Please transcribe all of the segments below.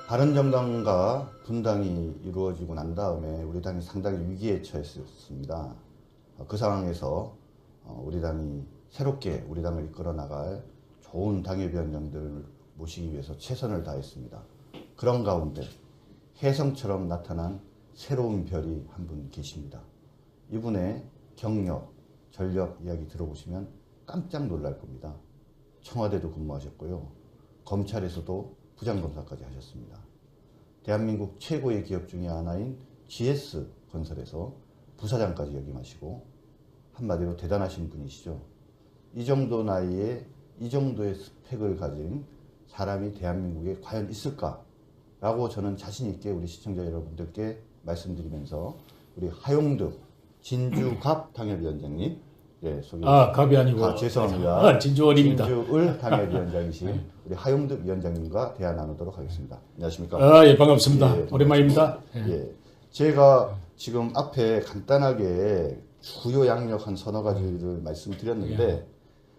바른정당과 분당이 이루어지고 난 다음에 우리 당이 상당히 위기에 처했습니다. 그 상황에서 우리 당이 새롭게 우리 당을 이끌어 나갈 좋은 당협위원장들을 모시기 위해서 최선을 다했습니다. 그런 가운데 혜성처럼 나타난 새로운 별이 한 분 계십니다. 이분의 경력, 전력 이야기 들어보시면 깜짝 놀랄 겁니다. 청와대도 근무하셨고요. 검찰에서도 부장검사까지 하셨습니다. 대한민국 최고의 기업 중에 하나인 GS건설에서 부사장까지 역임하시고 한마디로 대단하신 분이시죠. 이 정도 나이에 이 정도의 스펙을 가진 사람이 대한민국에 과연 있을까라고 저는 자신 있게 우리 시청자 여러분들께 말씀드리면서 우리 하용득 진주갑 당협위원장님 소개. 갑이 아니고. 죄송합니다. 진주을입니다. 진주을 당협위원장이신 우리 하용득 위원장님과 대화 나누도록 하겠습니다. 안녕하십니까? 예, 반갑습니다. 예, 오랜만입니다. 예. 제가 지금 앞에 간단하게 주요 양력 한 서너 가지를 말씀드렸는데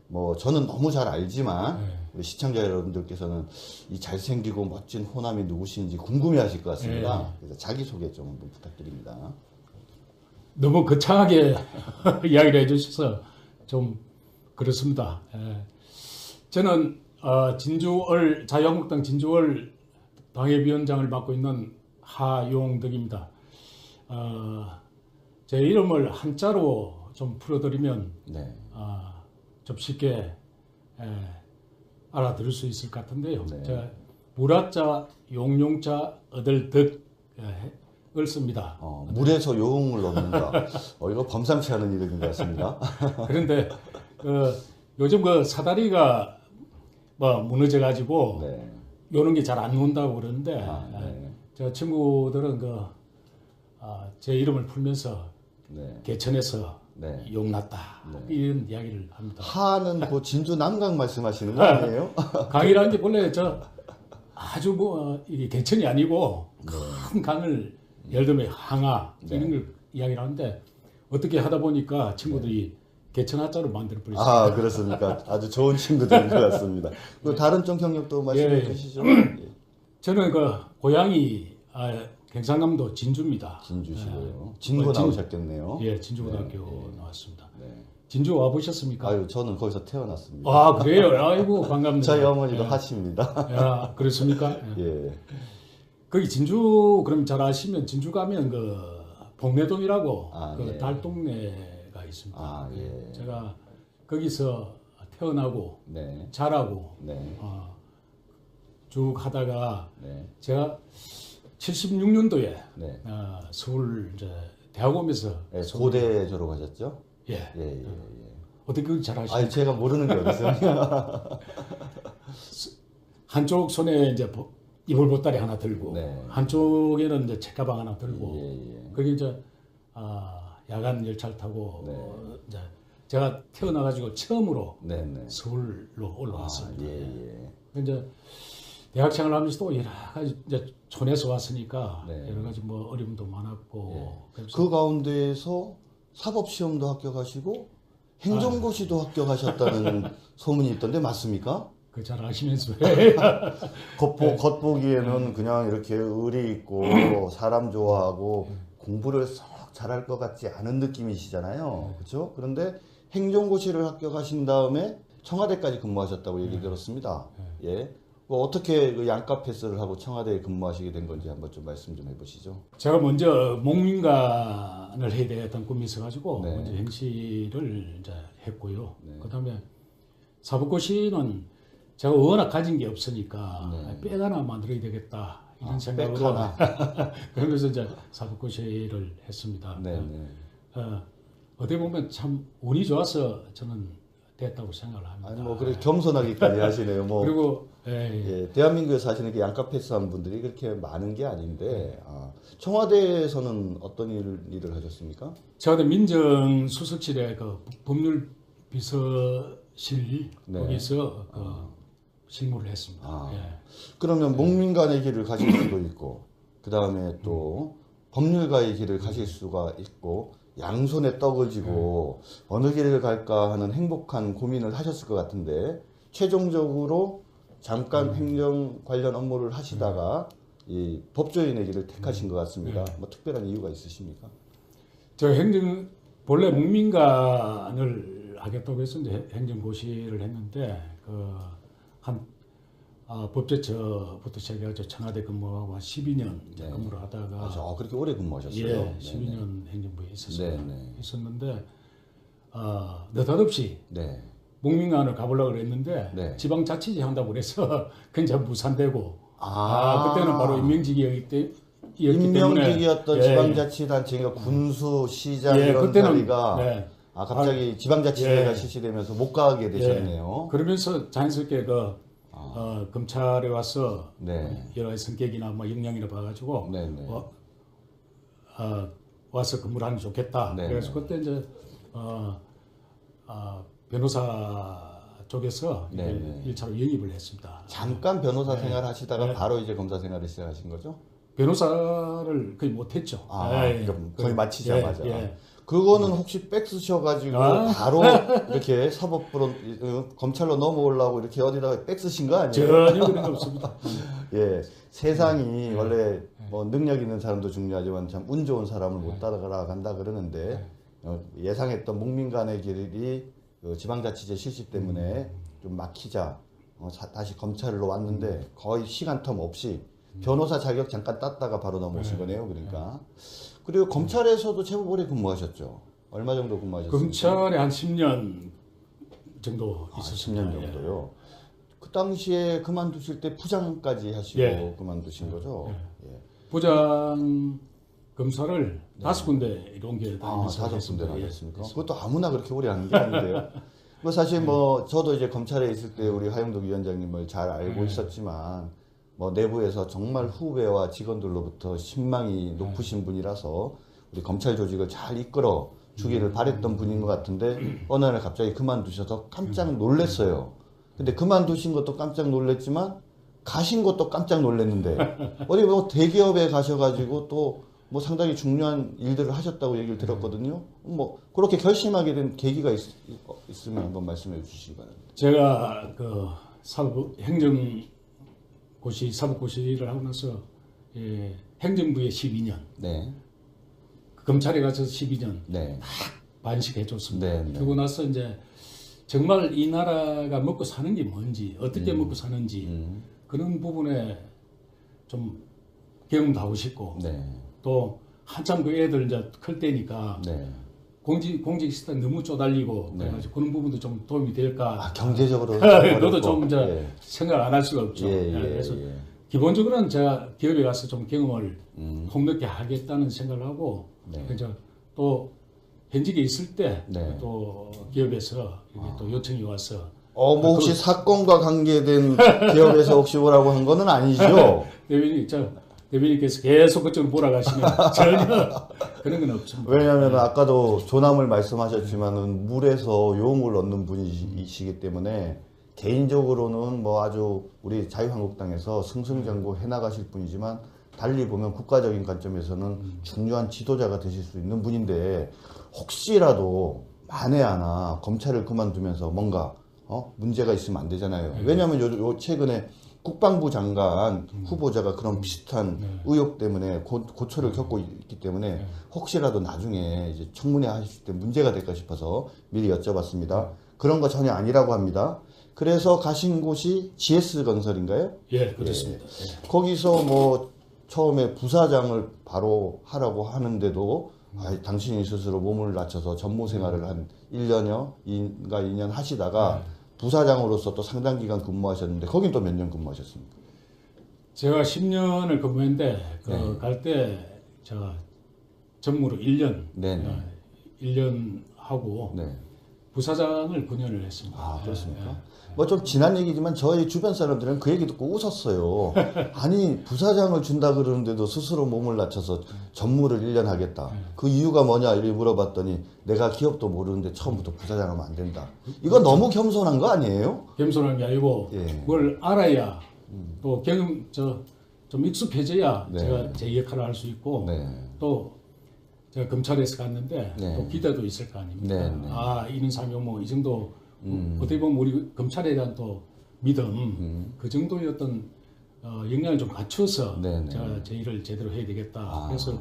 뭐 저는 너무 잘 알지만 우리 시청자 여러분들께서는 이 잘생기고 멋진 호남이 누구신지 궁금해하실 것 같습니다. 그래서 자기소개 좀 한번 부탁드립니다. 너무 거창하게 이야기를 해주셔서 좀 그렇습니다. 저는 자유한국당 진주을 당협위원장을 맡고 있는 하용득입니다. 제 이름을 한자로 좀 풀어드리면 좀 쉽게 알아들을 수 있을 것 같은데요. 제가 물화자, 용용자, 얻을 득을 씁니다. 물에서 용을 얻는다. 이거 범상치 않은 이름인 것 같습니다. 그런데 요즘 그 사다리가 뭐 무너져가지고 요는 게 잘 안 논다고 그러는데 저 친구들은 제 이름을 풀면서 개천에서 용났다 이런 이야기를 합니다. 하는 뭐 진주 남강 말씀하시는 거 아니에요? 강이라는 게 원래 아주 이게 개천이 아니고 큰 강을 예를 들면 항아 이런 걸 이야기를 하는데 어떻게 하다 보니까 친구들이 개천 하자로 만들어 버렸어요. 그렇습니까? 아주 좋은 친구들인 것 같습니다. 다른 쪽 경력도 말씀해 주시죠. 저는 고향이 경상남도 진주입니다. 진주시고요. 진고 나오셨겠네요. 예, 진주고등학교 나왔습니다. 진주 와 보셨습니까? 저는 거기서 태어났습니다. 그래요? 아이고 반갑네요. 저희 어머니도 하십니다. 그렇습니까? 예. 거기 진주 그럼 잘 아시면 진주 가면 복내동이라고 달동네가 있습니다. 제가 거기서 태어나고 자라고 쭉 하다가 제가 76년도에 서울 대학 오면서 고대 졸업하셨죠? 예. 어떻게 그걸 잘 아시나요? 제가 모르는 게 어딨어요. 한쪽 손에 이제 이불 보따리 하나 들고 한쪽에는 이제 책가방 하나 들고 거기 이제 야간 열차를 타고 이제 제가 태어나가지고 처음으로 서울로 올라왔습니다. 이제 대학 생활하면서도 여러 가지 이제 촌에서 왔으니까 여러 가지 뭐 어려움도 많았고 그 가운데에서 사법시험도 합격하시고 행정고시도 합격하셨다는 소문이 있던데 맞습니까? 잘 아시면서 겉보기에는 그냥 이렇게 의리 있고 사람 좋아하고 공부를 썩 잘할 것 같지 않은 느낌이시잖아요. 그렇죠? 그런데 행정고시를 합격하신 다음에 청와대까지 근무하셨다고 얘기 들었습니다. 어떻게 양가 패스를 하고 청와대에 근무하시게 된 건지 한번 좀 말씀 좀 해보시죠. 제가 먼저 목민관을 해야 되겠다는 꿈이 있어가지고 먼저 행시를 이제 했고요. 그다음에 사법고시는 제가 워낙 가진 게 없으니까 백 하나 만들어야 되겠다 이런 생각으로 그러면서 이제 사법고시를 했습니다. 어떻게 보면 참 운이 좋아서 저는 됐다고 생각을 합니다. 그래 겸손하기까지 하시네요. 그리고 대한민국에 사시는 양가 패스한 분들이 그렇게 많은 게 아닌데 청와대에서는 어떤 일을 하셨습니까? 청와대 민정수석실에 법률 비서실 거기서 실무를 했습니다. 그러면 목민관의 길을 가실 수도 있고 그 다음에 또 법률가의 길을 가실 수가 있고 양손에 떡을 쥐고 어느 길을 갈까 하는 행복한 고민을 하셨을 것 같은데 최종적으로 잠깐 행정 관련 업무를 하시다가 이 법조인의 길을 택하신 것 같습니다. 뭐 특별한 이유가 있으십니까? 저 행정 본래 목민관을 하겠다고 해서 이제 행정고시를 했는데 그한 법제처부터 시작해서 청와대 근무하고 한 12년 이제 근무를 하다가 그렇게 오래 근무하셨어요? 예, 12년 행정부에 있었어요. 네네. 있었는데 느닷없이 네. 목민관을 가보려고 그랬는데 네. 지방자치제 한다고 그래서 그냥 무산되고 그때는 바로 임명직이었기 때문에 임명직이었던 지방자치단체가 군수, 시장 이런 그때는 자리가 갑자기 지방자치제가 실시되면서 못 가게 되셨네요. 그러면서 자연스럽게 검찰에 와서 네. 여러 가지 성격이나 뭐 역량이나 봐가지고 와서 근무를 하는 게 좋겠다. 네네. 그래서 그때 이제 변호사 쪽에서 네네. 1차로 영입을 했습니다. 잠깐 변호사 생활 하시다가 바로 이제 검사 생활을 시작하신 거죠? 변호사를 거의 못했죠. 그럼 거의 마치자마자. 그거는 혹시 백 쓰셔가지고 바로 이렇게 사법부로 검찰로 넘어오려고 이렇게 어디다가 백 쓰신 거 아니에요? 전혀 그런 거 없습니다. 예, 세상이 원래 뭐 능력 있는 사람도 중요하지만 참 운 좋은 사람을 못 따라간다 그러는데 예상했던 목민간의 길이 지방자치제 실시 때문에 좀 막히자 다시 검찰로 왔는데 거의 시간 텀 없이 변호사 자격 잠깐 땄다가 바로 넘어오신 거네요. 그러니까. 그리고 검찰에서도 제법 오래 근무하셨죠. 얼마 정도 근무하셨어요? 검찰에 한 10년 정도 있었습니다. 10년 정도요. 그 당시에 그만두실 때 부장까지 하시고 그만두신 거죠? 부장 검사를 5군데 옮겨 다니면서 5군데 하셨습니까? 그것도 아무나 그렇게 오래 하는 게 아닌데요. 뭐 사실 저도 이제 검찰에 있을 때 우리 하영덕 위원장님을 잘 알고 있었지만 뭐 내부에서 정말 후배와 직원들로부터 신망이 높으신 분이라서 우리 검찰 조직을 잘 이끌어 주기를 바랬던 분인 것 같은데 어느 날 갑자기 그만두셔서 깜짝 놀랐어요. 근데 그만두신 것도 깜짝 놀랐지만 가신 것도 깜짝 놀랐는데 어디 뭐 대기업에 가셔가지고 또 뭐 상당히 중요한 일들을 하셨다고 얘기를 들었거든요. 뭐 그렇게 결심하게 된 계기가 있으면 한번 말씀해 주시기 바랍니다. 제가 사법고시를 하고 나서 행정부에 12년, 검찰에 가서 12년 반식해줬습니다. 그러고 나서 이제 정말 이 나라가 먹고 사는 게 뭔지, 어떻게 먹고 사는지 그런 부분에 좀 경험도 하고 싶고 또 한참 그 애들 이제 클 때니까 공직 시스템 너무 쪼달리고 그래가지고 그런 부분도 좀 도움이 될까. 경제적으로 너도 좀 이제 생각 안 할 수가 없죠. 그래서 기본적으로는 제가 기업에 가서 좀 경험을 폭넓게 하겠다는 생각을 하고 그래서 또 현직에 있을 때 또 기업에서 또 요청이 와서 뭐 혹시 사건과 관계된 기업에서 혹시 오라고 한 거는 아니죠? 대변인께서 계속 그쪽으로 몰아가시면 전혀 그런 건 없습니다. 왜냐하면 아까도 조남을 말씀하셨지만은 물에서 용을 얻는 분이시기 때문에 개인적으로는 뭐 아주 우리 자유한국당에서 승승장구 해나가실 분이지만 달리 보면 국가적인 관점에서는 중요한 지도자가 되실 수 있는 분인데 혹시라도 만에 하나 검찰을 그만두면서 뭔가 문제가 있으면 안 되잖아요. 왜냐하면 요 최근에 국방부 장관 후보자가 그런 비슷한 의혹 때문에 고초를 겪고 있기 때문에 혹시라도 나중에 이제 청문회 하실 때 문제가 될까 싶어서 미리 여쭤봤습니다. 그런 거 전혀 아니라고 합니다. 그래서 가신 곳이 GS건설인가요? 예, 그렇습니다. 거기서 뭐 처음에 부사장을 바로 하라고 하는데도 당신이 스스로 몸을 낮춰서 전무 생활을 한 1년여, 2년 하시다가 부사장으로서 또 상당 기간 근무하셨는데 거긴 또 몇 년 근무하셨습니까? 제가 10년을 근무했는데 갈 때 제가 전무로 1년 1년 하고 부사장을 9년을 했습니다. 그렇습니까? 뭐 좀 지난 얘기지만 저희 주변 사람들은 그 얘기 듣고 웃었어요. 아니 부사장을 준다 그러는데도 스스로 몸을 낮춰서 전무를 1년 하겠다. 그 이유가 뭐냐 이렇게 물어봤더니 내가 기업도 모르는데 처음부터 부사장하면 안 된다. 이거 너무 겸손한 거 아니에요? 겸손한 게 아니고 뭘 알아야 또 좀 익숙해져야 제가 제 역할을 할 수 있고 또 제가 검찰에서 갔는데 또 기대도 있을 거 아닙니까? 이런 사람이 뭐 이 정도 어떻게 보면 우리 검찰에 대한 또 믿음 그 정도의 어떤 역량을 좀 갖춰서 네네. 제가 제 일을 제대로 해야 되겠다. 아. 그래서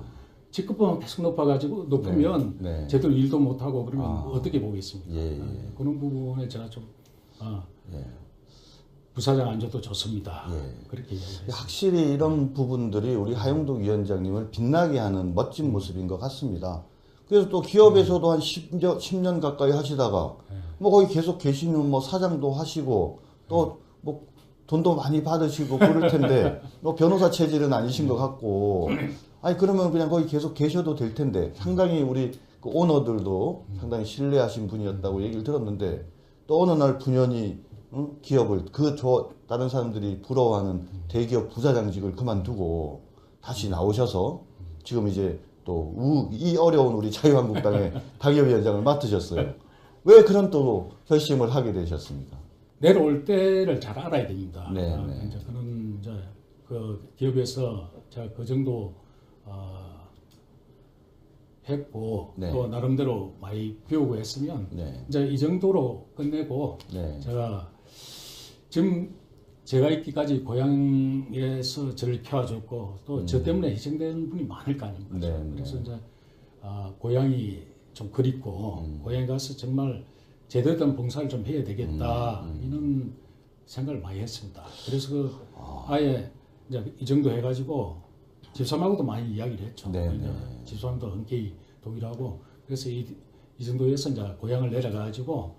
직급은 계속 높으면 네. 네. 제대로 일도 못하고 그러면 아. 어떻게 보겠습니까? 예, 예. 그런 부분에 제가 좀 예. 부사장 안 줘도 좋습니다. 예. 그렇게 이야기했습니다. 확실히 이런 부분들이 우리 하용덕 위원장님을 빛나게 하는 멋진 모습인 것 같습니다. 그래서 또 기업에서도 한 10년 가까이 하시다가 뭐 거기 계속 계시면 뭐 사장도 하시고 또 뭐 돈도 많이 받으시고 그럴 텐데 뭐 변호사 체질은 아니신 것 같고 아니 그러면 그냥 거기 계속 계셔도 될 텐데 상당히 우리 그 오너들도 상당히 신뢰하신 분이었다고 얘기를 들었는데 또 어느 날 분연히 기업을 다른 사람들이 부러워하는 대기업 부사장직을 그만두고 다시 나오셔서 지금 이제 또 이 어려운 우리 자유한국당의 당협위원장을 맡으셨어요. 왜 그런 또 결심을 하게 되셨습니까? 내려올 때를 잘 알아야 됩니다. 네, 네. 이제 그런 이제 그 기업에서 제가 그 정도 했고 네. 또 나름대로 많이 배우고 했으면 네. 이제 이 정도로 끝내고 네. 제가 지금 제가 있기까지 고향에서 저를 키워줬고 또 저 때문에 희생된 분이 많을 거 아닙니까? 네, 네. 그래서 이제 고향이 좀 그립고 고향에 가서 정말 제대로 된 봉사를 좀 해야 되겠다 이런 생각을 많이 했습니다. 그래서 아예 이제 이 정도 해가지고 집사람하고도 많이 이야기를 했죠. 네, 이제 네. 집사람도 흔쾌히 동의하고 그래서 이 정도에서 이제 고향을 내려가지고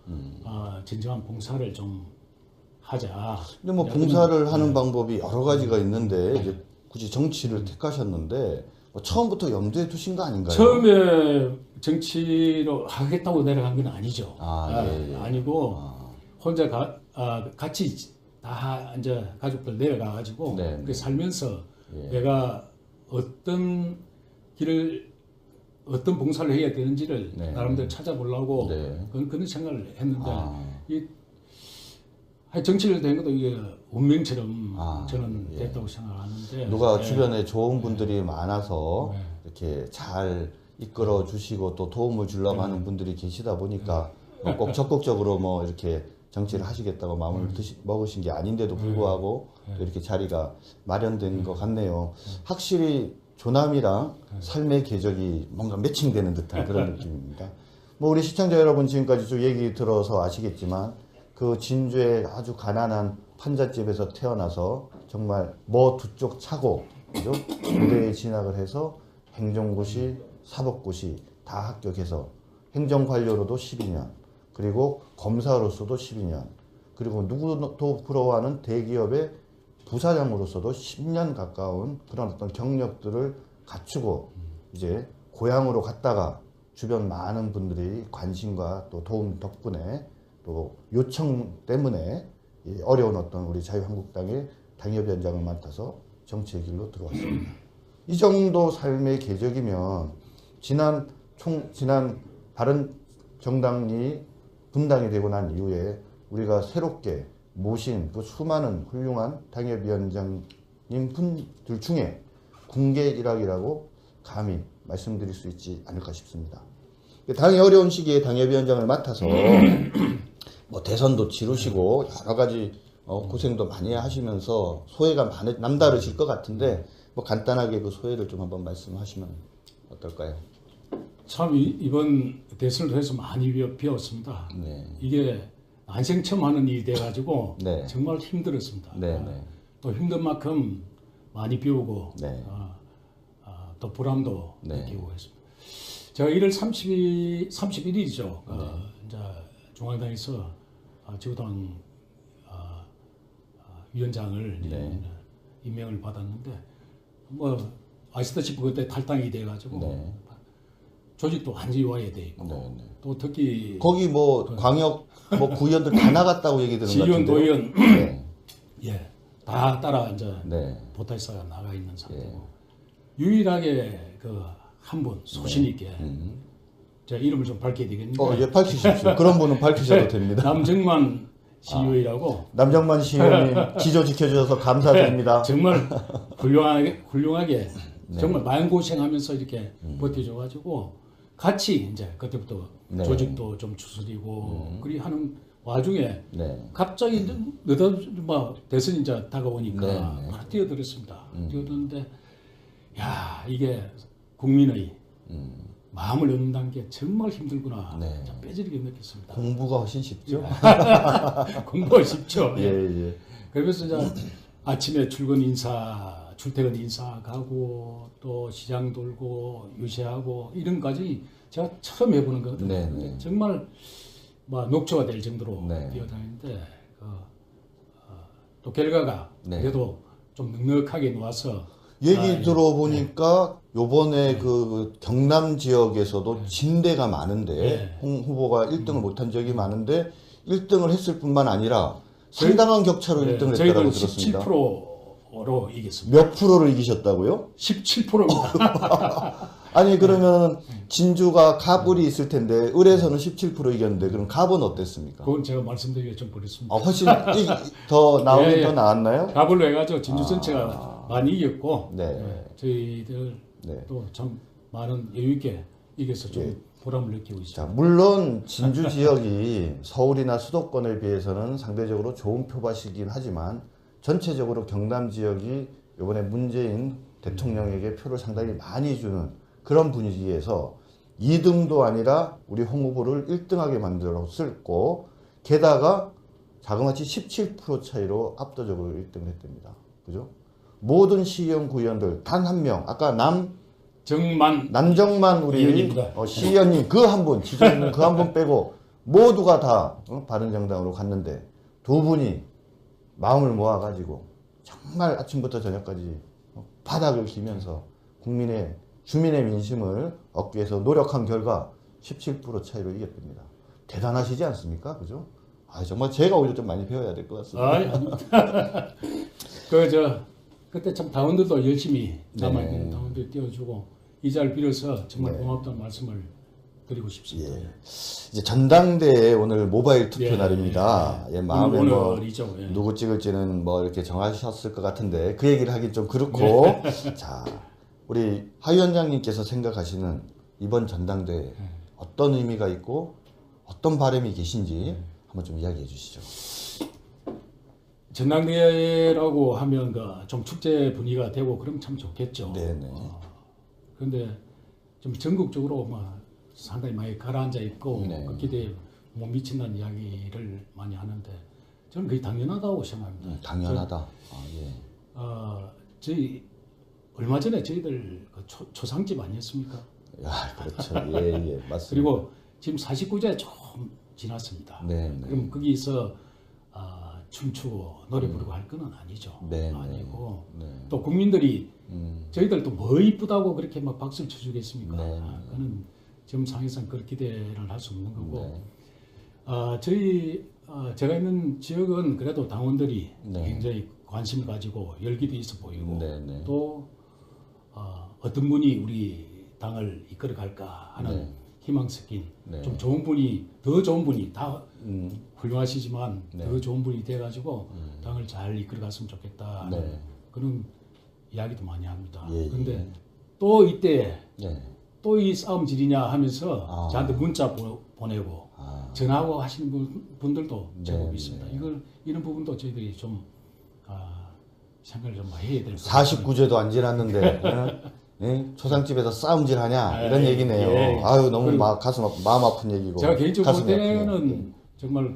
진정한 봉사를 좀 하자. 근데 뭐 봉사를 하는 방법이 여러 가지가 있는데 이제 굳이 정치를 택하셨는데 뭐 처음부터 염두에 두신 거 아닌가요? 처음에 정치로 하겠다고 내려간 건 아니죠. 예, 예. 아니고 혼자 같이 다 이제 가족들 내려가가지고 네, 그렇게 네. 살면서 예. 내가 어떤 길을 어떤 봉사를 해야 되는지를 네. 나름대로 찾아보려고 네. 그런 생각을 했는데 아. 정치를 된 것도 이게 운명처럼 저는 예. 됐다고 생각하는데 누가 예. 주변에 좋은 분들이 많아서 네. 이렇게 잘 이끌어 주시고 또 도움을 주려고 하는 분들이 계시다 보니까 꼭 적극적으로 뭐 이렇게 정치를 하시겠다고 마음을 먹으신 게 아닌데도 불구하고 또 이렇게 자리가 마련된 것 같네요. 확실히 조남이랑 삶의 궤적이 뭔가 매칭되는 듯한 그런 느낌입니다. 뭐 우리 시청자 여러분 지금까지 쭉 얘기 들어서 아시겠지만 그 진주의 아주 가난한 판잣집에서 태어나서 정말 뭐 두 쪽 차고 그죠? 군대에 진학을 해서 행정고시, 사법고시 다 합격해서 행정관료로도 12년 그리고 검사로서도 12년 그리고 누구도 부러워하는 대기업의 부사장으로서도 10년 가까운 그런 어떤 경력들을 갖추고 이제 고향으로 갔다가 주변 많은 분들이 관심과 또 도움 덕분에 또 요청 때문에 이 어려운 어떤 우리 자유한국당의 당협위원장을 맡아서 정치의 길로 들어왔습니다. 이 정도 삶의 궤적이면 지난 바른정당이 분당이 되고 난 이후에 우리가 새롭게 모신 그 수많은 훌륭한 당협위원장님 분들 중에 궁계 일학이라고 감히 말씀드릴 수 있지 않을까 싶습니다. 당의 어려운 시기에 당협위원장을 맡아서 뭐 대선도 치르시고 여러 가지 고생도 많이 하시면서 소회가 남다르실 것 같은데 뭐 간단하게 그 소회를 좀 한번 말씀하시면 어떨까요? 참 이번 대선을 통해서 많이 배웠습니다. 네. 이게 난생 처음 하는 일이 돼가지고 네. 정말 힘들었습니다. 네, 네. 또 힘든 만큼 많이 배우고 네. 또 보람도 네. 느끼고 했습니다. 제가 1월 31일이죠. 이제 중앙당에서 지구당 위원장을 네. 임명을 받았는데 뭐 아시다시피 그때 탈당이 돼가지고 네. 조직도 완전히 와해돼 있고 네, 네. 또 특히 거기 뭐 광역 뭐 구의원들 다 나갔다고 얘기 들은 것 시의원, 같은데요. 도의원 네. 예, 다 따라 이제 네. 보탈사가 나가 있는 상태고 예. 유일하게 그 한 분 소신 있게 제가 이름을 좀 밝혀야 되겠는데 예, 밝히십시오. 그런 분은 밝히셔도 됩니다. 남정만 시의원이라고 남정만 시의원님 지조 지켜주셔서 감사드립니다. 정말 훌륭하게 정말 마음고생하면서 이렇게 버텨줘가지고 같이 이제 그때부터 네. 조직도 좀 추스리고 그리 하는 와중에 네. 갑자기 뭐 대선이 이제 다가오니까 네, 네. 바로 뛰어들었습니다. 뛰어드는데 야 이게 국민의 마음을 얻는다는 게 정말 힘들구나. 네. 참 뼈저리게 느꼈습니다. 공부가 훨씬 쉽죠. 공부가 쉽죠. 예, 예. 그래서 이제 아침에 출퇴근 인사 가고 또 시장 돌고 유세하고 이런 까지 제가 처음 해보는 거거든요. 네, 근데 네. 정말 뭐 녹초가 될 정도로 네. 뛰어다니는데 또 결과가 네. 그래도 좀 넉넉하게 놓아서 얘기 들어보니까 요번에 그 경남 지역에서도 진대가 많은데 네. 홍 후보가 1등을 못한 적이 많은데 1등을 했을 뿐만 아니라 상당한 격차로 1등을 저희들 했다고 들었습니다. 17%로 이겼습니다. 몇 프로를 이기셨다고요? 17%입니다. 아니 그러면 진주가 갑을이 있을 텐데 을에서는 17% 이겼는데 그럼 갑은 어땠습니까? 그건 제가 말씀드리기가 좀 그렇습니다. 훨씬 더 나오긴 예, 예. 더 나았나요? 갑을로 해가지고 진주 전체가 많이 이겼고 네. 저희들 네. 또 참 많은 여유 있게 이겨서 좀 예. 보람을 느끼고 있습니다. 자, 물론 진주 지역이 서울이나 수도권에 비해서는 상대적으로 좋은 표밭이긴 하지만 전체적으로 경남 지역이 이번에 문재인 대통령에게 표를 상당히 많이 주는 그런 분위기에서 2등도 아니라 우리 홍 후보를 1등하게 만들었고 게다가 자그마치 17% 차이로 압도적으로 1등을 했답니다. 그죠? 모든 시의원 구의원들 단 한 명 아까 남정만 우리 의원입니다. 시의원님 그 한 분, 지정님 그 한 분 빼고 모두가 다 바른정당으로 갔는데 두 분이 마음을 모아가지고 정말 아침부터 저녁까지 바닥을 기면서 주민의 민심을 얻기 위해서 노력한 결과 17% 차이로 이겼답니다. 대단하시지 않습니까? 그죠? 아, 정말 제가 오히려 좀 많이 배워야 될 것 같습니다. 아닙니다. 그때 참 당원들도 열심히 남아있는 당원들 띄워주고 이 자리를 빌어서 정말 고맙다는 말씀을 드리고 싶습니다. 예. 이제 전당대회 오늘 모바일 투표 예, 날입니다. 예, 마음에 뭐 오늘이죠. 예. 누구 찍을지는 뭐 이렇게 정하셨을 것 같은데 그 얘기를 하긴 좀 그렇고 자 우리 하 위원장님께서 생각하시는 이번 전당대회 어떤 의미가 있고 어떤 바람이 계신지 한번 좀 이야기해 주시죠. 전당대회라고 하면 좀 축제 분위기가 되고 그러면 참 좋겠죠. 네네. 그런데 좀 전국적으로 상당히 많이 가라앉아 있고 네. 그 기대에 못 미친다는 이야기를 많이 하는데 저는 그게 당연하다고 생각합니다. 당연하다. 아, 예. 저희 얼마 전에 저희들 초상집 아니었습니까? 야, 그렇죠. 예, 예, 맞습니다. 그리고 지금 49제 좀 지났습니다. 네, 네. 그럼 거기서 춤추고 노래 부르고 할 건 아니죠. 네, 아니고 네. 또 국민들이 저희들 또 뭐 이쁘다고 그렇게 막 박수를 쳐주겠습니까? 네. 그는 지금 상황에서는 그런 기대를 할 수 없는 거고 네. 제가 있는 지역은 그래도 당원들이 네. 굉장히 관심을 가지고 열기도 있어 보이고 네, 네. 또 어떤 분이 우리 당을 이끌어 갈까 하는 네. 희망 섞인 네. 좀 좋은 분이 더 좋은 분이 다 훌륭하시지만 네. 더 좋은 분이 돼가지고 당을 잘 이끌어 갔으면 좋겠다 네. 그런 이야기도 많이 합니다. 예, 그런데 예. 또 이때 네. 또 이 싸움질이냐 하면서 아. 저한테 문자 보내고 전화하고 하시는 분들도 제법 네, 있습니다. 네. 이런 부분도 저희들이 좀 생각을 좀 해야 될 것 같아요. 49제도 안 지났는데 예? 초상집에서 싸움질 하냐 이런 얘기네요. 예. 아유 너무 마음 아픈 얘기고. 제가 개인적으로 볼 가슴이 아프네요. 때는 정말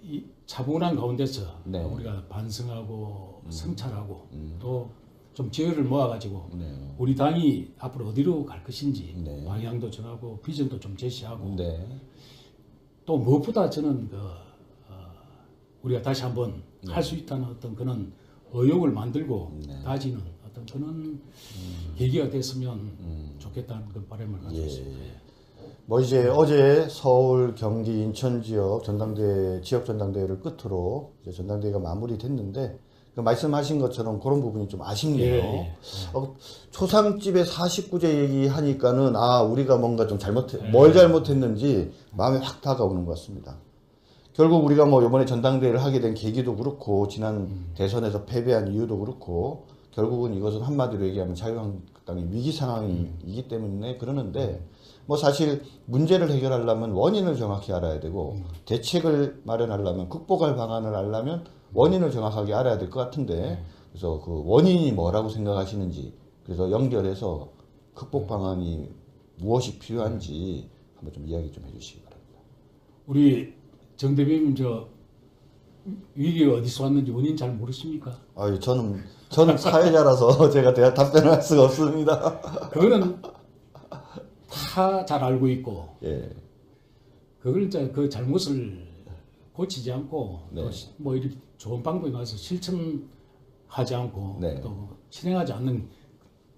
이 차분한 가운데서 네. 우리가 반성하고 성찰하고 또 좀 지혜를 모아가지고 네. 우리 당이 앞으로 어디로 갈 것인지 네. 방향도 정하고 비전도 좀 제시하고 네. 또 무엇보다 저는 우리가 다시 한번 할 수 있다는 어떤 그런 의욕을 만들고 다지는 어떤 그런 계기가 됐으면 좋겠다는 그 바람을 가지고 예. 있습니다. 뭐 이제 어제 서울, 경기, 인천 지역 지역 전당대회를 끝으로 이제 전당대회가 마무리됐는데 그 말씀하신 것처럼 그런 부분이 좀 아쉽네요. 예. 초상집에 49제 얘기하니까는 우리가 뭔가 좀 뭘 잘못했는지 마음에 확 다가오는 것 같습니다. 결국 우리가 뭐 이번에 전당대회를 하게 된 계기도 그렇고 지난 대선에서 패배한 이유도 그렇고 결국은 이것은 한마디로 얘기하면 자유한국당이 위기 상황이기 때문에 그러는데 뭐 사실 문제를 해결하려면 원인을 정확히 알아야 되고 대책을 마련하려면 극복할 방안을 알려면 원인을 정확하게 알아야 될 것 같은데 그래서 그 원인이 뭐라고 생각하시는지 그래서 연결해서 극복 방안이 무엇이 필요한지 한번 좀 이야기 좀 해주시기 바랍니다. 우리 정 대표님 저 위기가 어디서 왔는지 원인 잘 모르십니까? 아유 저는 사회자라서 제가 답변할 수가 없습니다. 그거는 다 잘 알고 있고 예. 그걸 이제 그 잘못을 고치지 않고 네. 또 뭐 이렇게 좋은 방법에 가서 실천하지 않고 네. 또 실행하지 않는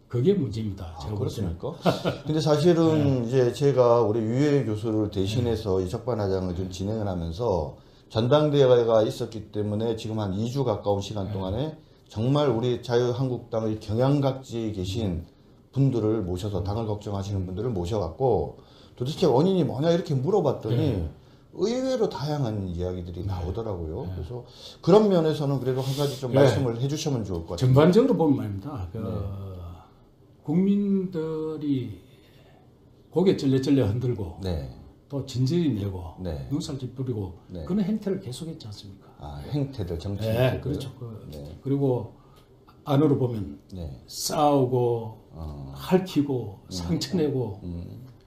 그게 문제입니다. 제가 볼 때는. 그렇습니까? 근데 사실은 이제 제가 우리 유해 교수를 대신해서 이 적반하장을 좀 진행을 하면서 전당대회가 있었기 때문에 지금 한 2주 가까운 시간 동안에 정말 우리 자유한국당의 경양각지에 계신 분들을 모셔서 당을 걱정하시는 분들을 모셔갖고 도대체 원인이 뭐냐 이렇게 물어봤더니 의외로 다양한 이야기들이 나오더라고요. 그래서 그런 면에서는 그래도 한 가지 좀 말씀을 해주시면 좋을 것 같아요. 전반적으로 보면 말입니다. 국민들이 고개 쩔레쩔레 흔들고 네. 또 진저리 내고 네. 눈살 찌푸리고 네. 그런 행태를 계속했지 않습니까? 아, 행태들, 정치 네, 행태들. 그렇죠. 네. 그리고 안으로 보면 네. 싸우고 핥히고 상처내고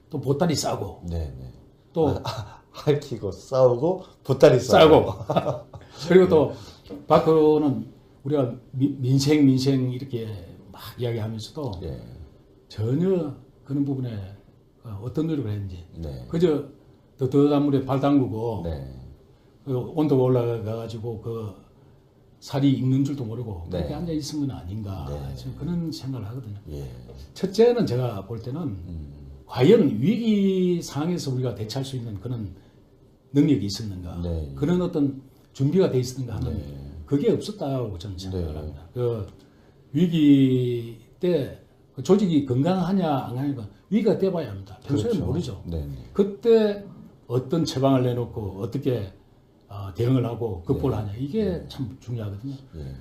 또 보따리 싸고 네, 네. 또 핥히고 싸우고 보따리 싸고 그리고 또 박근은 우리가 민생 이렇게 막 이야기하면서도 예. 전혀 그런 부분에 어떤 노력을 했는지 네. 그저 더더한 물에 발 담그고 네. 그 온도가 올라가가지고 그 살이 익는 줄도 모르고 네. 그렇게 앉아 있은 건 아닌가 네. 저는 그런 생각을 하거든요. 예. 첫째는 제가 볼 때는 과연 위기 상황에서 우리가 대처할 수 있는 그런 능력이 있었는가, 네. 그런 어떤 준비가 돼 있었는가 하는 네. 그게 없었다고 저는 생각을 네. 합니다. 그 위기 때 그 조직이 건강하냐 안 하냐 위기가 돼봐야 합니다. 평소에 그렇죠. 모르죠. 네. 그때 어떤 처방을 내놓고 어떻게 대응을 하고 극복을 네. 하냐 이게 참 중요하거든요. 예.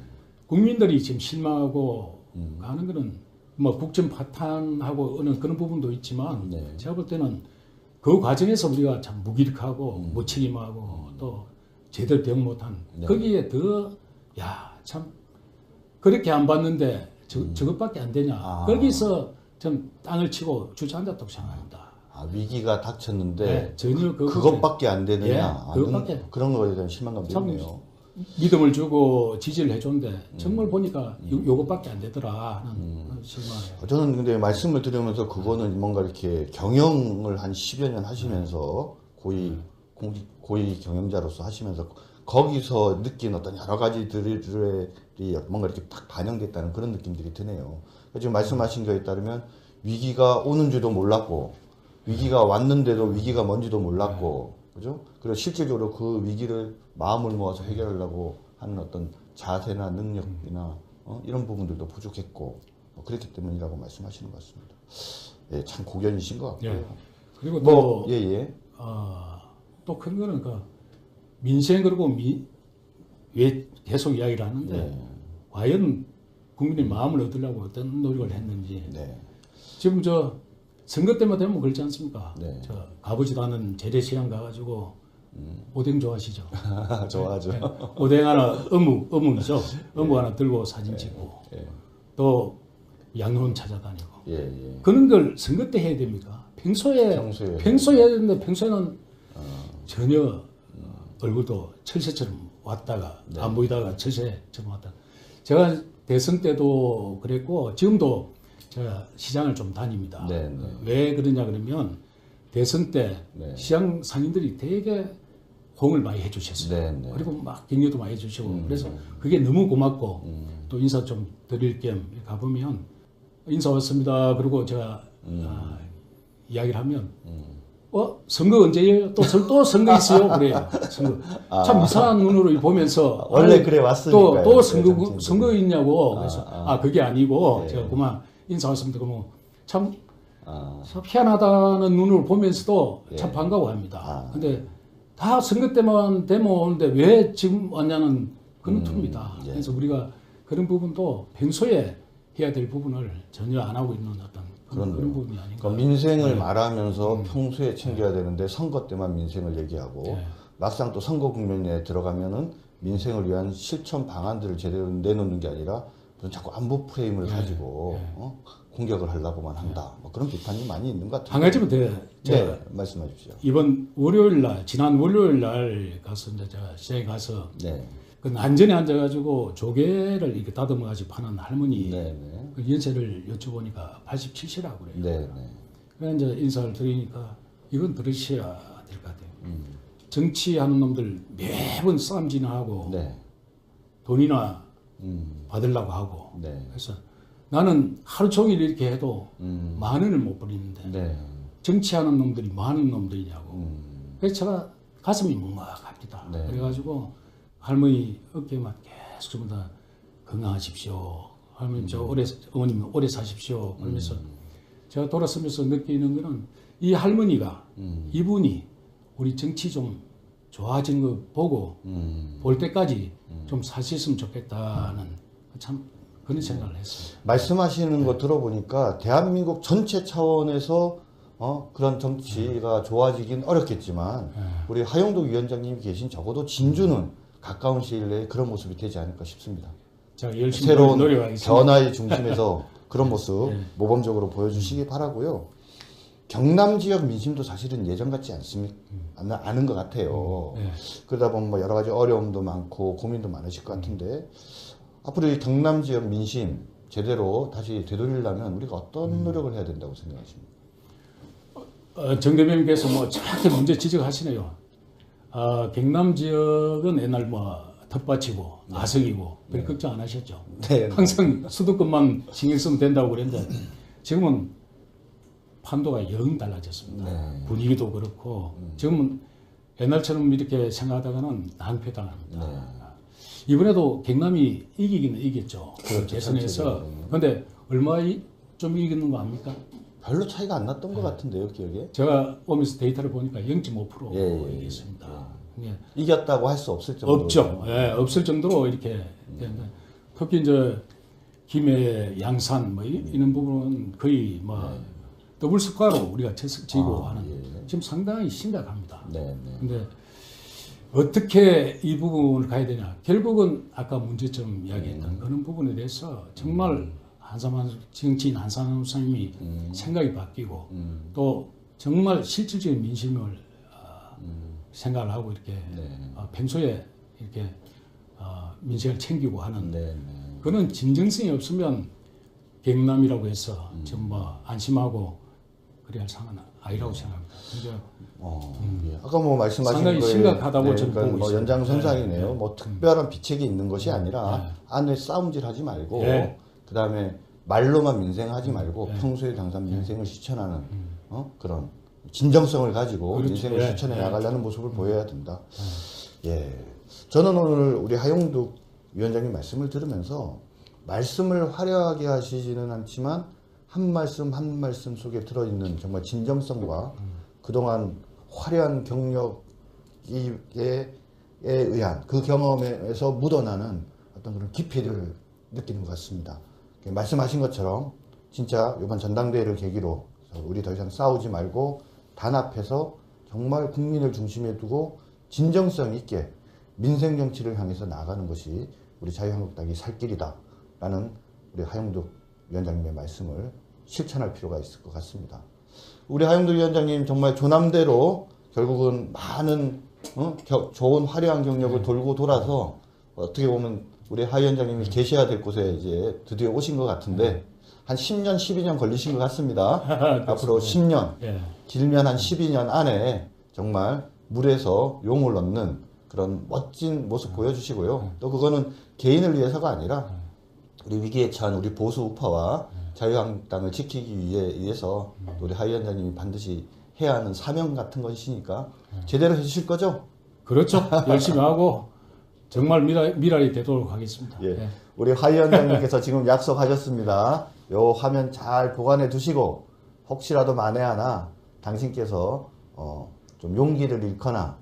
국민들이 지금 실망하고 가는 거는 뭐 국정 파탄하고 어느 그런 부분도 있지만 네. 제가 볼 때는 그 과정에서 우리가 참 무기력하고 무책임하고 또 제대로 대응 못한 네. 거기에 더 야 참 그렇게 안 봤는데 저것밖에 안 되냐 거기서 좀 땅을 치고 주저앉았다고 생각합니다. 아, 위기가 닥쳤는데 네, 전혀 그것밖에 안 되느냐. 예, 아, 그것밖에. 그런 거에 대한 실망감도 참 있네요. 믿음을 주고 지지를 해줬는데 정말 보니까 요것밖에 안 되더라 하는 실망이에요. 저는 근데 말씀을 들으면서 그거는 뭔가 이렇게 경영을 한 10여 년 하시면서 고위 경영자로서 하시면서 거기서 느낀 어떤 여러 가지들이 뭔가 이렇게 딱 반영됐다는 그런 느낌들이 드네요. 지금 말씀하신 거에 따르면 위기가 오는 줄도 몰랐고 위기가 왔는데도 위기가 뭔지도 몰랐고 그죠? 그리고 실질적으로 그 위기를 마음을 모아서 해결하려고 하는 어떤 자세나 능력이나 이런 부분들도 부족했고 그랬기 때문이라고 말씀하시는 것 같습니다. 예, 참 고견이신 것 같고요. 예. 그리고 뭐, 또 예. 또 큰 거는 그 민생 그리고 왜 계속 이야기를 하는데 네. 과연 국민의 마음을 얻으려고 어떤 노력을 했는지 네. 지금 저 선거 때마다 되면 그렇지 않습니까? 네. 저 가보지도 않은 재래시장 가가지고 오뎅 좋아하시죠? 좋아하죠. 네. 오뎅 하나 어묵이죠. 어묵 하나 들고 사진 찍고 또 양념 찾아다니고 예. 그런 걸 선거 때 해야 됩니까? 평소에 해야 되는데 평소에는 전혀 얼굴도 철새처럼 왔다가 안 보이다가 철새처럼 왔다가 제가 대선 때도 그랬고 지금도 제가 시장을 좀 다닙니다. 네. 왜 그러냐 그러면 대선 때 시장 상인들이 되게 호응을 많이 해주셨어요. 네. 그리고 막 격려도 많이 해주시고 그래서 그게 너무 고맙고 또 인사 좀 드릴 겸 가보면 인사 왔습니다. 그리고 제가 이야기를 하면 선거 언제예요? 또 선거 있어요? 그래요. 선거. 참 이상한 눈으로 보면서 원래 그래 왔으니까요. 또 선거 있냐고. 그래서 그게 아니고 제가 그만 인사 왔습니다. 그러면 참 희한하다는 눈으로 보면서도 참 반가워합니다. 근데 다 선거 때만 되면 오는데 왜 지금 왔냐는 그런 투입니다. 그래서 우리가 그런 부분도 평소에 해야 될 부분을 전혀 안 하고 있는 어떤 그런 부분이 아닌가. 그러니까 민생을 말하면서 평소에 챙겨야 되는데 선거 때만 민생을 얘기하고 막상 또 선거 국면에 들어가면은 민생을 위한 실천 방안들을 제대로 내놓는 게 아니라 무슨 자꾸 안보 프레임을 가지고 공격을 하려고만 한다. 뭐 그런 비판이 많이 있는 것 같아요. 한 가지만 더 네, 말씀해 주십시오. 이번 월요일 날, 지난 월요일 날 가서 이제 제가 시장에 가서 네. 그 안전에 앉아가지고 조개를 이렇게 다듬어가지고 파는 할머니 네, 네. 그 연세를 여쭤보니까 87세라고 그래요. 네, 네. 그래서 이제 인사를 드리니까 이건 들으셔야 될 것 같아요. 정치하는 놈들 매번 싸움 진화하고 네. 돈이나 받으려고 하고 네. 그래서 나는 하루 종일 이렇게 해도 10,000원을 못 버리는데 네. 정치하는 놈들이 뭐 하는 놈들이냐고. 그래서 제가 가슴이 먹먹합니다. 네. 그래가지고 할머니 어깨만 계속 전부 다 건강하십시오. 할머니 어머님 오래 사십시오. 그러면서 제가 돌아서면서 느끼는 거는 이 할머니가 이분이 우리 정치 좀 좋아진 거 보고 볼 때까지 좀 사셨으면 좋겠다는 참 그런 생각을 했습니다. 말씀하시는 거 들어보니까 대한민국 전체 차원에서 그런 정치가 좋아지긴 어렵겠지만 우리 하용도 위원장님이 계신 적어도 진주는 가까운 시일 내에 그런 모습이 되지 않을까 싶습니다. 제가 열심히 새로운 노력하겠습니다. 변화의 중심에서 그런 모습 모범적으로 보여주시기 바라고요. 경남 지역 민심도 사실은 예전 같지 않은 것 같아요. 그러다 보면 뭐 여러 가지 어려움도 많고 고민도 많으실 것 같은데 앞으로 이 경남 지역 민심 제대로 다시 되돌리려면 우리가 어떤 노력을 해야 된다고 생각하십니까? 정 대표님께서 뭐 정확히 문제 지적하시네요. 경남 지역은 옛날 뭐 텃밭이고 나성이고 별 걱정 안 하셨죠. 네. 항상 수도권만 신경 쓰면 된다고 그랬는데 지금은 판도가 영 달라졌습니다. 분위기도 그렇고 지금은 옛날처럼 이렇게 생각하다가는 낭패당합니다. 이번에도 경남이 이기기는 이겼죠. 그렇죠. 재선에서. 그런데 얼마 좀 이겼는 거 압니까? 별로 차이가 안 났던 것 같은데요, 기억에? 제가 오면서 데이터를 보니까 0.5% 이겼습니다. 이겼다고 할 수 없을 정도로. 없죠. 없을 정도로 이렇게 되는데 특히 이제 김해, 양산 뭐 이런 부분은 거의 뭐 더블 스코어로 우리가 지고 하는 지금 상당히 심각합니다. 근데 어떻게 이 부분을 가야 되냐? 결국은 아까 문제점 이야기했던 그런 부분에 대해서 정말 정치인 한 사람 한 사람이 생각이 바뀌고 또 정말 실질적인 민심을 생각을 하고 이렇게 평소에 이렇게 민생을 챙기고 하는 그런 진정성이 없으면 경남이라고 해서 좀 뭐 안심하고 그래야 할 상황은 아니라고 생각합니다. 아까 뭐 말씀하신 상당히 거에 심각하다고 저는 그러니까 보고 뭐 있습니다. 연장선상이네요. 뭐 특별한 비책이 있는 것이 아니라 안에 싸움질하지 말고 그다음에 말로만 민생하지 말고 평소에 항상 민생을 실천하는 그런 진정성을 가지고 그렇죠. 민생을 실천해 나가려는 모습을 보여야 된다. 저는 오늘 우리 하용득 위원장님 말씀을 들으면서 말씀을 화려하게 하시지는 않지만 한 말씀 한 말씀 속에 들어있는 정말 진정성과 그동안 화려한 경력에 의한 그 경험에서 묻어나는 어떤 그런 깊이를 느끼는 것 같습니다. 말씀하신 것처럼 진짜 이번 전당대회를 계기로 우리 더 이상 싸우지 말고 단합해서 정말 국민을 중심에 두고 진정성 있게 민생 정치를 향해서 나가는 것이 우리 자유한국당이 살 길이다라는 우리 하용득 위원장님의 말씀을 실천할 필요가 있을 것 같습니다. 우리 하용득 위원장님 정말 조남대로 결국은 많은 좋은 화려한 경력을 돌고 돌아서 어떻게 보면 우리 하 위원장님이 계셔야 될 곳에 이제 드디어 오신 것 같은데 한 10년, 12년 걸리신 것 같습니다. 앞으로 10년, 길면 한 12년 안에 정말 물에서 용을 얻는 그런 멋진 모습 보여주시고요. 또 그거는 개인을 위해서가 아니라 우리 위기에 처한 우리 보수 우파와 자유한국당을 지키기 위해서 우리 하 위원장님이 반드시 해야 하는 사명 같은 것이니까 제대로 해주실 거죠? 그렇죠. 열심히 하고 정말 미랄이 되도록 하겠습니다. 우리 하 위원장님께서 지금 약속하셨습니다. 요 화면 잘 보관해 두시고 혹시라도 만에 하나 당신께서 좀 용기를 잃거나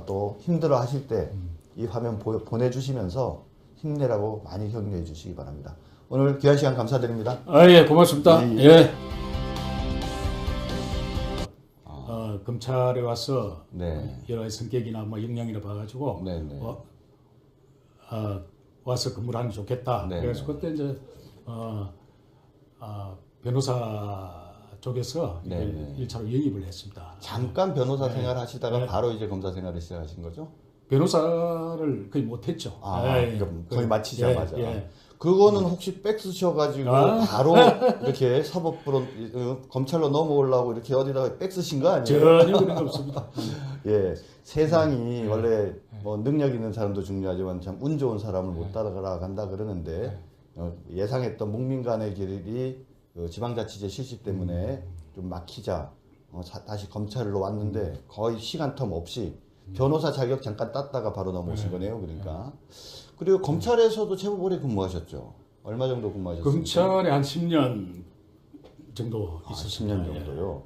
또 힘들어 하실 때 이 화면 보내주시면서 힘내라고 많이 격려해 주시기 바랍니다. 오늘 귀한 시간 감사드립니다. 예, 고맙습니다. 검찰에 와서 네. 여러 가지 성격이나 뭐 역량이나 봐가지고 네, 네. 와서 근무를 하는 게 좋겠다. 네, 그래서 네. 그때 이제 변호사 쪽에서 네, 네. 1차로 영입을 했습니다. 잠깐 변호사 네. 생활 하시다가 네. 바로 이제 검사 생활을 시작하신 거죠? 변호사를 거의 못했죠. 그럼 거의 마치자마자. 예, 예. 그거는 혹시 백 쓰셔가지고 바로 이렇게 사법부로 검찰로 넘어오려고 이렇게 어디다가 백 쓰신 거 아니에요? 전혀 그런 거 없습니다. 예, 세상이 원래 뭐 능력 있는 사람도 중요하지만 참 운 좋은 사람을 못 따라간다 그러는데 예상했던 목민 간의 길이 그 지방자치제 실시 때문에 좀 막히자 다시 검찰로 왔는데 거의 시간 텀 없이 변호사 자격 잠깐 땄다가 바로 넘어오신 거네요. 그러니까. 그리고 검찰에서도 제법 오래 근무하셨죠. 얼마 정도 근무하셨어요? 검찰에 한 10년 정도 있었습니다. 10년 정도요.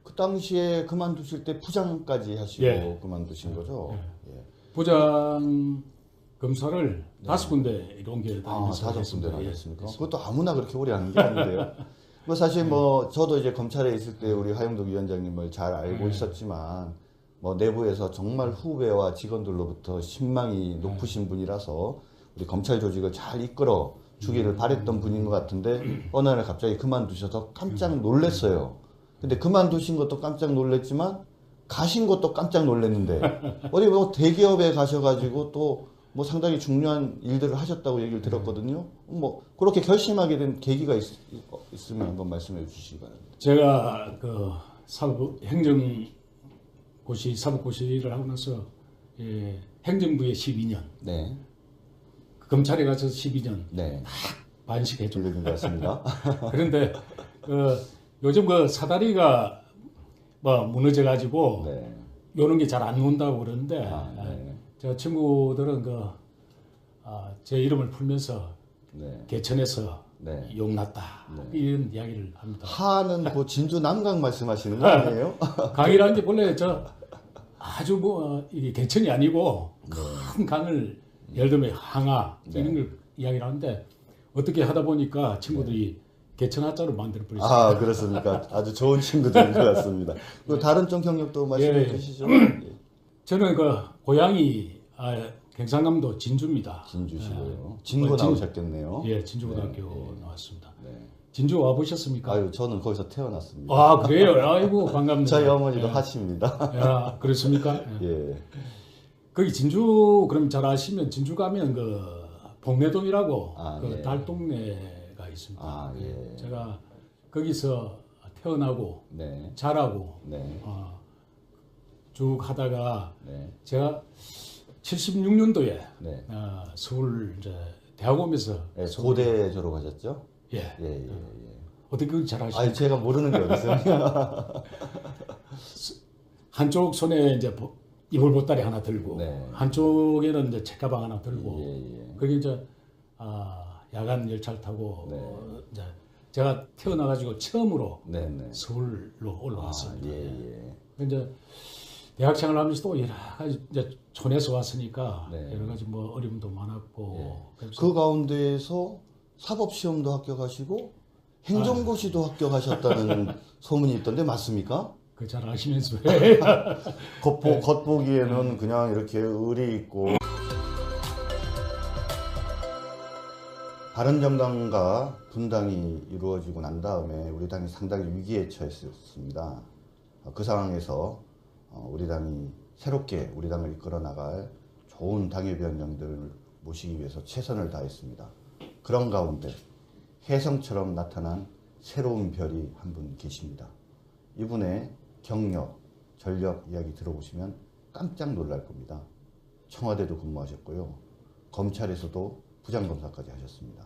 그 당시에 그만두실 때 부장까지 하시고 예. 그만두신 거죠? 예. 부장 검사를 5군데 옮겨 다니면서 5군데 했습니다. 예. 하셨습니까? 그것도 아무나 그렇게 오래 하는 게 아닌데요. 뭐 사실 뭐 저도 이제 검찰에 있을 때 우리 하용덕 위원장님을 잘 알고 있었지만 뭐 내부에서 정말 후배와 직원들로부터 신망이 높으신 분이라서 우리 검찰 조직을 잘 이끌어 주기를 바랬던 분인 것 같은데 어느 날 갑자기 그만두셔서 깜짝 놀랐어요. 근데 그만두신 것도 깜짝 놀랐지만 가신 것도 깜짝 놀랐는데 어디 뭐 대기업에 가셔가지고 또 뭐 상당히 중요한 일들을 하셨다고 얘기를 들었거든요. 뭐 그렇게 결심하게 된 계기가 있으면 한번 말씀해 주시기 바랍니다. 제가 그 사법고시를 하고 나서 행정부에 12년, 네, 검찰에 가서 12년 네, 반식했죠. 들리는 것 같습니다. 그런데 요즘 그 사다리가 뭐 무너져 가지고 네, 요런 게 잘 안 논다고 그러는데 네, 저 친구들은 제 이름을 풀면서 네, 개천에서 네. 용났다 이런 이야기를 합니다. 하는 그 진주 남강 말씀하시는 거 아니에요? 강이라는 게 본래 아주 이게 개천이 아니고 큰 강을 예를 들면 항아 이런 걸 이야기를 하는데 어떻게 하다 보니까 친구들이 개천 하자로 만들어 버렸어요. 아, 그렇습니까? 아주 좋은 친구들인 것 같습니다. 그 다른 쪽 경력도 말씀해 주시죠. 예. 저는 고향이 경상남도 진주입니다. 진주시고요. 진고 나오셨겠네요. 예, 진주고등학교 나왔습니다. 네. 진주 와 보셨습니까? 아유, 저는 거기서 태어났습니다. 아, 그래요? 아이고, 반갑네요. 저희 어머니도 하십니다. 야, 그렇습니까? 예. 거기 진주, 그럼 잘 아시면 진주 가면 봉내동이라고 예. 달동네가 있습니다. 아, 예. 제가 거기서 태어나고 네. 자라고 네. 쭉 하다가 네. 제가 76년도에 네. 서울 이제 대학 오면서 네, 고대 졸업하셨죠? 예. 예, 예, 예. 어떻게 그걸 잘 아시죠? 아니, 제가 모르는 게 어딨어요? 한쪽 손에 이제 이불 보따리 하나 들고 네. 한쪽에는 이제 책가방 하나 들고 예, 예. 그게 이제 야간 열차를 타고 이제 제가 태어나 가지고 처음으로 네, 네. 서울로 올라왔습니다. 예, 예. 이제 대학 생활하면서도 여러 가지 이제 촌에서 왔으니까 네. 여러 가지 뭐 어려움도 많았고 예. 그래서 그 가운데에서 사법시험도 합격하시고 행정고시도 합격하셨다는 소문이 있던데 맞습니까? 그 잘 아시면서 겉보기에는 그냥 이렇게 의리 있고 바른정당과 분당이 이루어지고 난 다음에 우리 당이 상당히 위기에 처했습니다. 그 상황에서 우리 당이 새롭게 우리 당을 이끌어 나갈 좋은 당협위원장들을 모시기 위해서 최선을 다했습니다. 그런 가운데 혜성처럼 나타난 새로운 별이 한 분 계십니다. 이분의 경력, 전력 이야기 들어보시면 깜짝 놀랄 겁니다. 청와대도 근무하셨고요. 검찰에서도 부장검사까지 하셨습니다.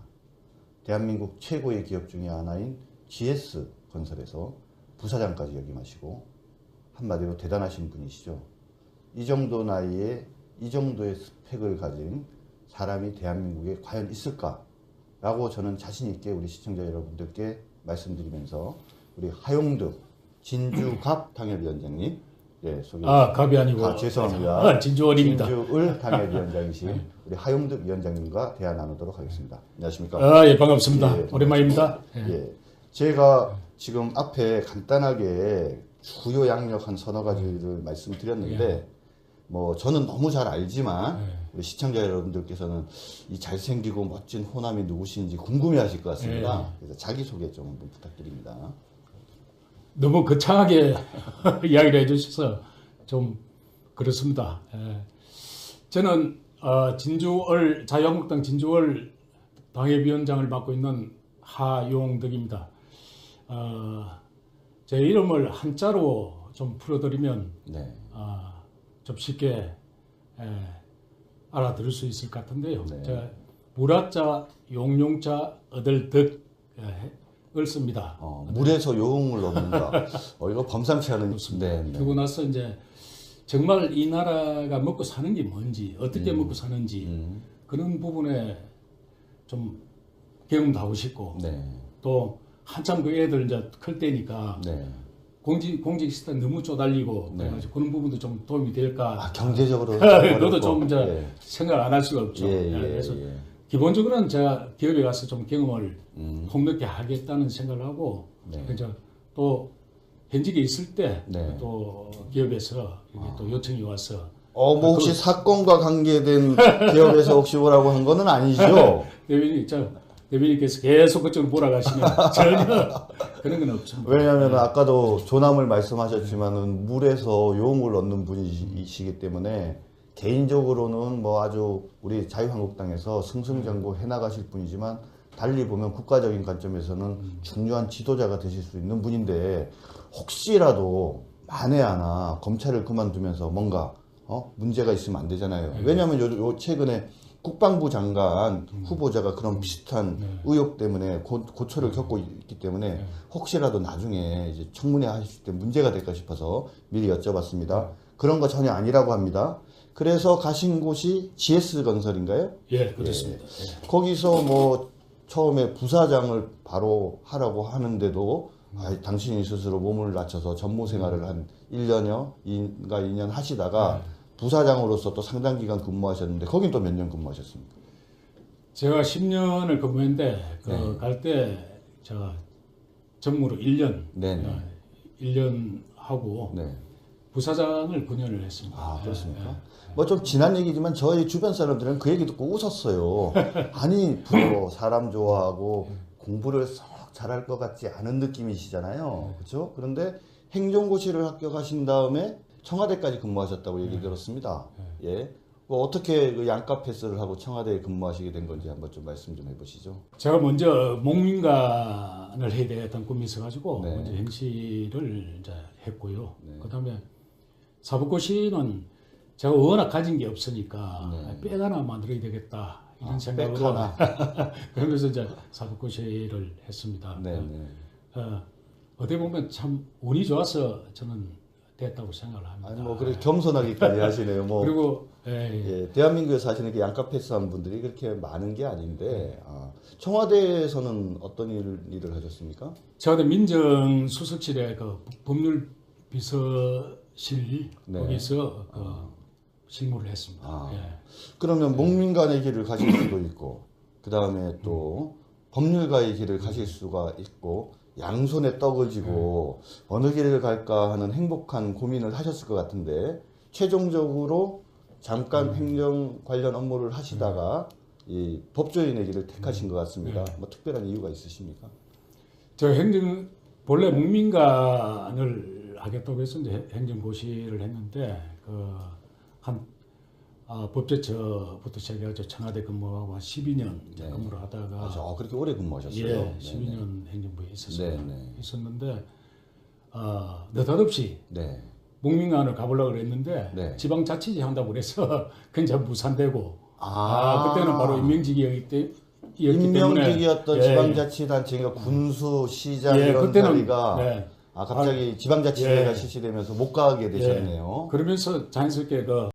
대한민국 최고의 기업 중에 하나인 GS건설에서 부사장까지 역임하시고 한마디로 대단하신 분이시죠. 이 정도 나이에 이 정도의 스펙을 가진 사람이 대한민국에 과연 있을까라고 저는 자신 있게 우리 시청자 여러분들께 말씀드리면서 우리 하용득 진주갑 당협위원장님 소개. 갑이 아니고 죄송합니다. 진주을입니다. 진주을 당협위원장이신 우리 하용득 위원장님과 대화 나누도록 하겠습니다. 안녕하십니까? 예, 반갑습니다. 예, 오랜만입니다. 예. 제가 지금 앞에 간단하게 주요 양력 한 서너 가지를 말씀드렸는데 뭐 저는 너무 잘 알지만 우리 시청자 여러분들께서는 이 잘생기고 멋진 호남이 누구신지 궁금해하실 것 같습니다. 그래서 자기소개 좀 한번 부탁드립니다. 너무 거창하게 이야기를 해주셔서 좀 그렇습니다. 저는 자유한국당 진주월 당협위원장을 맡고 있는 하용덕입니다. 제 이름을 한자로 좀 풀어드리면 좀 쉽게 알아들을 수 있을 것 같은데요. 제가 무라자, 용용자, 얻을 덕을 씁니다. 물에서 용을 얻는다. 이거 범상치 않은. 그러고 나서 이제 정말 이 나라가 먹고 사는 게 뭔지, 어떻게 먹고 사는지 그런 부분에 좀 경험도 하고 싶고 또 한참 그 애들 이제 클 때니까 공직 시스템 너무 쪼달리고 그래가지고 그런 부분도 좀 도움이 될까. 경제적으로 그것도 좀 이제 생각 안 할 수가 없죠. 그래서 기본적으로는 제가 기업에 가서 좀 경험을 폭넓게 하겠다는 생각을 하고 그래서 또 현직에 있을 때 또 기업에서 이게 또 요청이 와서 뭐 혹시 사건과 관계된 기업에서 혹시 뭐라고 한 거는 아니죠? 대변인께서 계속 그쪽으로 몰아가시면 전혀 그런 건 없습니다. 왜냐하면 아까도 조남을 말씀하셨지만은 물에서 용을 얻는 분이시기 때문에 개인적으로는 뭐 아주 우리 자유한국당에서 승승장구 해나가실 분이지만 달리 보면 국가적인 관점에서는 중요한 지도자가 되실 수 있는 분인데 혹시라도 만에 하나 검찰을 그만두면서 뭔가 문제가 있으면 안 되잖아요. 왜냐하면 요 최근에 국방부 장관 후보자가 그런 비슷한 의혹 때문에 고초를 겪고 있기 때문에 혹시라도 나중에 이제 청문회 하실 때 문제가 될까 싶어서 미리 여쭤봤습니다. 그런 거 전혀 아니라고 합니다. 그래서 가신 곳이 GS건설인가요? 예, 그렇습니다. 거기서 뭐 처음에 부사장을 바로 하라고 하는데도 당신이 스스로 몸을 낮춰서 전무 생활을 한 1년여, 2년 하시다가 부사장으로서 또 상당 기간 근무하셨는데 거긴 또 몇 년 근무하셨습니까? 제가 10년을 근무했는데 갈 때 제가 전무로 1년 1년 하고 부사장을 9년을 했습니다. 그렇습니까? 뭐 좀 지난 얘기지만 저희 주변 사람들은 그 얘기 듣고 웃었어요. 아니 사람 좋아하고 공부를 썩 잘할 것 같지 않은 느낌이시잖아요. 그렇죠? 그런데 행정고시를 합격하신 다음에 청와대까지 근무하셨다고 얘기 들었습니다. 뭐 어떻게 그 양가 패스를 하고 청와대에 근무하시게 된 건지 한번 좀 말씀 좀 해보시죠. 제가 먼저 목민관을 해야 되겠다는 꿈이 있어가지고 먼저 행시를 이제 했고요. 그다음에 사법고시는 제가 워낙 가진 게 없으니까 백 하나 만들어야 되겠다 이런 생각으로 그러면서 이제 사법고시를 했습니다. 어떻게 보면 참 운이 좋아서 저는 됐다고 생각을 합니다. 아니 뭐 그래 겸손하기까지 하시네요. 뭐 그리고 대한민국에 사시는 게 양가 패스한 분들이 그렇게 많은 게 아닌데 청와대에서는 어떤 일을 하셨습니까? 청와대 민정수석실에 그 법률비서실 거기서 실무를 했습니다. 그러면 목민관의 길을 가실 수도 있고 그 다음에 또 법률가의 길을 가실 수가 있고 양손에 떡을 쥐고 어느 길을 갈까 하는 행복한 고민을 하셨을 것 같은데 최종적으로 잠깐 행정 관련 업무를 하시다가 이 법조인의 길을 택하신 것 같습니다. 뭐 특별한 이유가 있으십니까? 저 본래 목민관을 하겠다고 해서 이제 행정고시를 했는데 법제처부터 시작해서 청와대 근무하고 한 12년 근무를 하다가 그렇게 오래 근무하셨어요? 예, 12년 행정부에 있었는데 느닷없이 목민관을 가보려고 그랬는데 지방자치제 한다고 그래서 그냥 무산되고 그때는 바로 임명직이었기 때문에 임명직이었던 지방자치단체가 군수, 시장 이런 자리가 갑자기 지방자치제가 실시되면서 못 가게 되셨네요. 그러면서 자연스럽게